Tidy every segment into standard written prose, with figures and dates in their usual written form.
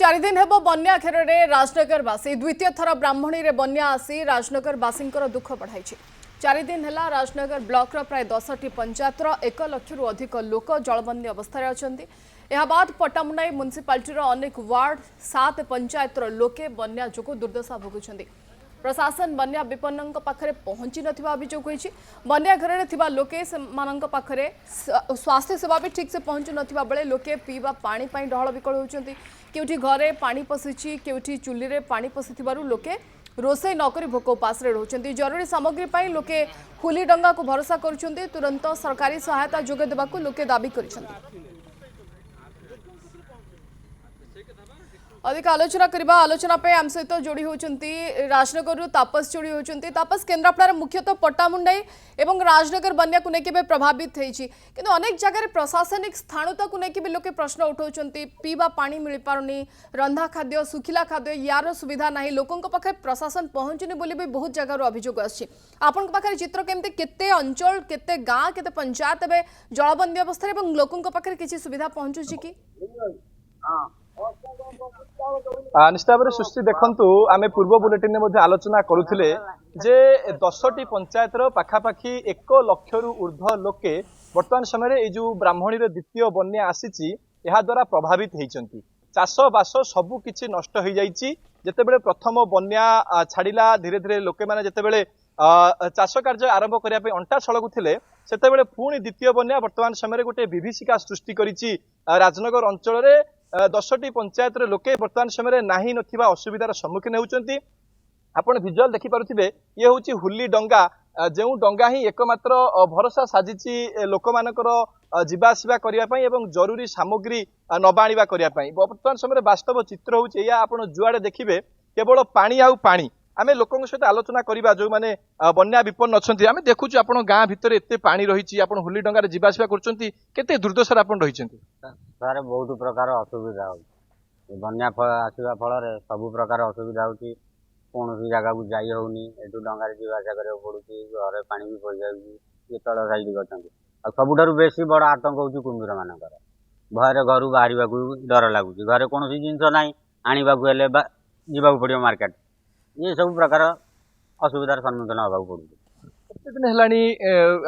चार दिन हेब बन्या घेर राजनगरवासी द्वितीय थर ब्राह्मणी में बन्या आसी राजनगरवासी दुख बढ़ाई। चार दिन है राजनगर ब्लॉक प्राय 10टी पंचायतर 1 लक्षरू अधिक लोक जलबंदी अवस्था अच्छा। यह बाद पट्टामुंडाई म्युनिसिपालिटी अनेक वार्ड 7 पंचायतर लोके बन्या जो दुर्दशा भोगुंट। प्रशासन बन्या विपन्न पाखे पहुंची नथिबा अभियोग होईछि। बन्या घर थिबा लोके पाखे स्वास्थ्य सेवा भी ठीक से पहुंचु नथिबा बेले लोके पीवा पानी पाई डहल विकल होउछन्ति। केउठी घरे पानी पसिछि, केउठी चुल्ली रे पानी पसिथिबारु लोके रोषेई नकरी भोक उपास रोचंती। जरूरी सामग्री पाई लोके हुली डंगा को भरोसा करुछन्ति। तुरंत सरकारी सहायता जोगे देबाकू लोके दाबी करिछन्ति। अधिक आलोचना करबा आलोचना पे आम सहित जोड़ी होचंती राजनगर तापस जोड़ी होचंती। तापस केन्द्रापड़ा मुख्यतः पट्टामुंडाई एवं राजनगर बन्या को लेके प्रभावित होईछि, किंतु अनेक जगह प्रशासनिक स्थाणुता को लेके भी लोके प्रश्न उठाउछंती। पीवा पानी मिल पारुनी, रंधा खाद्य सुखिला खाद्य यार सुविधा नाही, लोकन पाखे प्रशासन पहुंचुनी बोली भी बहुत जगह अभियोग आछि। आपन पाखे चित्र केमते केते अंचल केते गाँ केते पंचायत एबे जलबंदी अवस्था एवं लोकन पाखे किछि सुविधा पहुंचुछि कि? निश्चित भाव सृष्टि देखु आम पूर्व बुलेटिन में आलोचना करुले जे 10टी पंचायतर पाखापाखि 1 लक्षरू ऊर्ध्व लोके वर्तमान समय जो ब्राह्मणी द्वितीय बन्या आसी द्वारा प्रभावित होती। चाष बास सबकि नष्ट हो जाइए। जितेबले प्रथम बन्या छाड़ा धीरे धीरे लोके मैंने जितेबले चाष कार्य आरंभ करने अंटा छलगुले सेतेबेले पुणी द्वितीय बन्या वर्तमान समय गोटे विभीषिका सृष्टि करिछि। राजनगर अंचल 10टी पंचायत लोके वर्तमान समय नाही नथिबा असुविधार सम्मुखीन होउचंती। आपण विजुअल देखि पारुथिबे ये होउची हुली डंगा, जेउ डंगा ही एकमात्र भरोसा साजिछि लोक मानकर जीवा आसिबा करिया पई एवं जरूरी सामग्री नबा आनिबा करिया पई। वर्तमान समय वास्तव चित्र होउची या आपण जुआडे देखिबे केवल पानी आउ पानी। आमे लोकन सहित आलोचना करिबा जो माने बन्या विपन्न अछंती। आमे देखुछु आपण गाँ भितर एते पानी रहिछि, आपण हुली डंगा रे जीवा आसिबा करचंती, केते दुर्दशा आपण रहिचंती। सारे बहुत प्रकार असुविधा होउछि। बन्या आसिबा फल सब प्रकार असुविधा होउछि। कौन जगह को जाई होउनी, एटू डंगारे जीवा आसा करे पडुछि, घरे पानी भी पड़ जाउछि। ये तळ साइड गछंती आ सबुठारु बेसी बड़ आतंक होउछि कुम्भीर मानकर। भयरे घर बाहर को डर लगुछि। घरे कौन जिनस नाई आनिबा को हेले जीवा पड़ियो मार्केट। ये सब प्रकार असुविधार सम्मुखीन हवा पड़ुछि। केते दिन हेलानी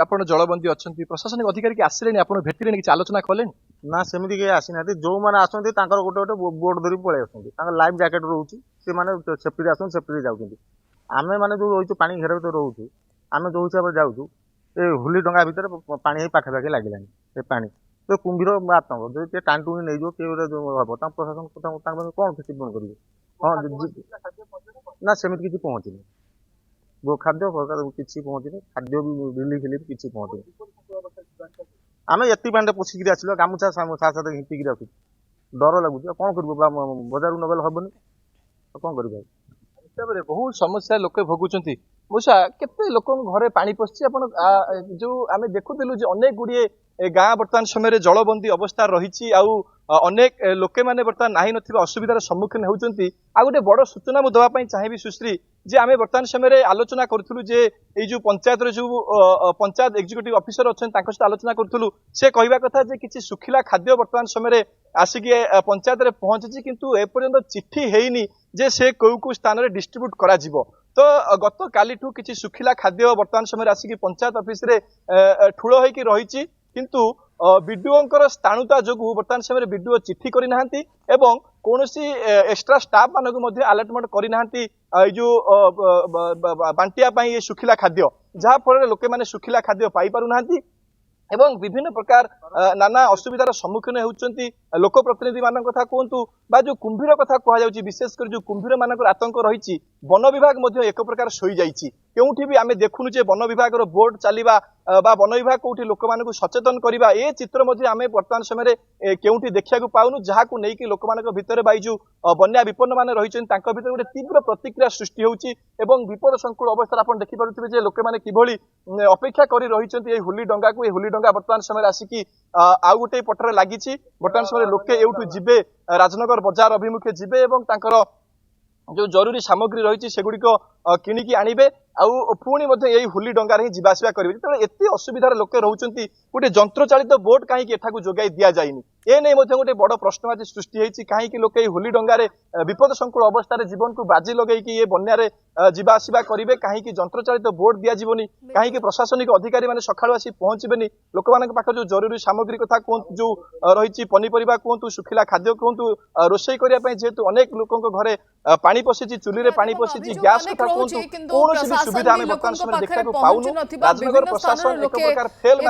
आपण जलबंदी अछंती, प्रशासनिक अधिकारी के आसिलेनी, आपण भेटिलेनी कि आलोचना कलेनी? ना सेमती के आसीना। जो मैंने आसती गोटे गोटे बोर्ड धरी पलि आस लाइफ जैकेट रोचे से मैंने सेफ्टी आस सेफ्टी जाऊँगी। आम मैंने जो रही पानी घेर भर रोचु आम जो हिसाब से जाऊँ ये हुली डंगा भितर पानी पाखापाखि लगलानी ये पानी तो कुम्भीर आतंक जो टाणी टुणी नहीं किए हम प्रशासन कौन टिप्पणी करेंगे? हाँ ना सेमती किसी पहुँचनी गो खाद्य किसी पहुँचनी, खाद्य भी रिलीफ फिलिफ किसी पहुँचनी। आम एति पानी पशिक आसल गामुछा साथ हिंटिक रखी डर लगुच कौन कर बजार नगल हेनी कौन कर बहुत समस्या लोक भोगुंट। मूषा केते लोक घरे पानी पशि जो आम देखुलु अनेक गुड़िए गाँ वर्तमान समय जलबंदी अवस्था रही अनेक लोके मैंने बर्तमान नाही नथिबा असुविधार सम्मुखीन होउचंती। आ गोटे बड़ सूचना मु दवा पई चाहिबी सुश्री जे आमे वर्तमान समय आलोचना करथुलु जे ए जो पंचायत जो पंचायत एक्जिक्यूटिव ऑफिसर अछन तांको सहित आलोचना करथुलु। से कहबा कथा जे किछि सुखिला खाद्य वर्तमान समय आसिके पंचायत रे पहुंची, किंतु ए पर्यंत चिट्ठी हेइनी जे से कोउ स्थान रे डिस्ट्रीब्यूट करा जिवो। तो गत कालीठू किछि सुखिला खाद्य वर्तमान समय आसिके पंचायत ऑफिस रे ठुलो होइकी रहिछि, किंतु बीडीओ स्थाणुता जो बर्तमान समय बीडीओ चिट्ठी करना एवं कौन एक्सट्रा स्टाफ मानक अलर्टमेंट करना जो बांटिया ये सुखिला खाद्य जहाँ फल लोके माने सुखिला खाद्य पाई पारु नाहंती एवं विभिन्न प्रकार नाना असुविधार सम्मुखीन होउचंती। लोक प्रतिनिधि मान कथा कहतु बा जो कुम्भीर कथा कह जाउची, विशेष कर जो कुम्भीर मानकर आतंक रही वन विभाग मध्य एक प्रकार सोई जाइछि। केउठी भी आमे देखुनु जे वन विभाग रो बोर्ड चलिबा बा वन विभाग कोठी लोक मानकु सचेतन करिबा ए चित्र मध्य आमे वर्तमान समय केउठी देखिया को पाउनु, जहा को नै कि लोक मानक भितर बाई जो बन्या विपन्न माने रहिछन तांको भितर गोटे तीव्र प्रतिक्रिया सृष्टि होउची एवं विपद संकुल अवस्था आपण देखि पारुथिबे जे लोक माने किभली अपेक्षा करि रहिछन ए हुली डंगा को। ए हुली डंगा वर्तमान समय आसिकी आउ गोटे पटरे लागिछि। वर्तमान समय लोके एउठु जिबे राजनगर बाजार अभिमुखे जिबे एवं तांकर जो जरूरी सामग्री रही सेगुड़िक किणिकी आणबे आउ पुणी यही हुली डंगार ही जीवासवा करेंगे। जो एत असुविधार लोके रोचंती गोटे जंत्र चालित बोट कहीं जोगाई दि जाइनि ए नहीं मध्य गोटे बड़ प्रश्न आज सृष्टि होती कहीं लोके होली डंगारे विपद संकुल अवस्था जीवन को बाजी लगे ये बन्यारे जीवा आसवा करेंगे कहीं जंत्रचालित बोट दिज्वनी कहीं प्रशासनिक अधिकारी मैंने सकाळु आसी पहुंचबेनी लोक पाखे जो जरूरी सामग्री कथा कहतु जो रही पनीपरिया कहतु सुखिला खाद्य कहतु रोषे करने जेहेतु अनेक लोकों घरे पानी पशिची चुली रे पानी पशिची गैस कथा कहतु कौन भी सुविधा आम बर्तमान समय देखा पाऊनु राजनगर प्रशासन एक प्रकार फेल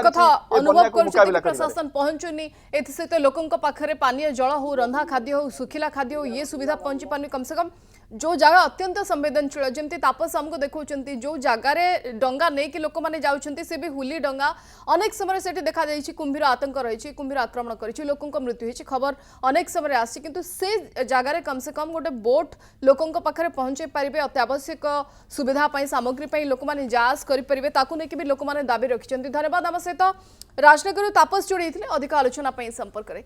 मुकाबला प्रशासन पहुंचुनी एसत लोकों पाखे पानीय जल हो रंधा खाद्य हो सुखिला खाद्य हो ये सुविधा पहुंची पानी कम से कम जो जगह अत्यंत संवेदनशील जमी तापस आमको देखते जो जगार डंगा नहीं कि लोक मैंने जाऊँच से भी हुली डंगा अनेक समय से देखा कुंभीर आतंक रही कुंभीर आक्रमण कर लोकों मृत्यु होती खबर अनेक समय आसी किंतु से जगार कम से कम गोटे बोट लोकों पाखे पहुंचे पारे अत्यावश्यक सुविधा सामग्री लोक मैंने जांच करेंगे ताकू नहीं भी लोक मैंने दाबी रखिंट धन्यवाद आम सहित राजनगर तापस जोड़ी अधिक आलोचना संपर्क में।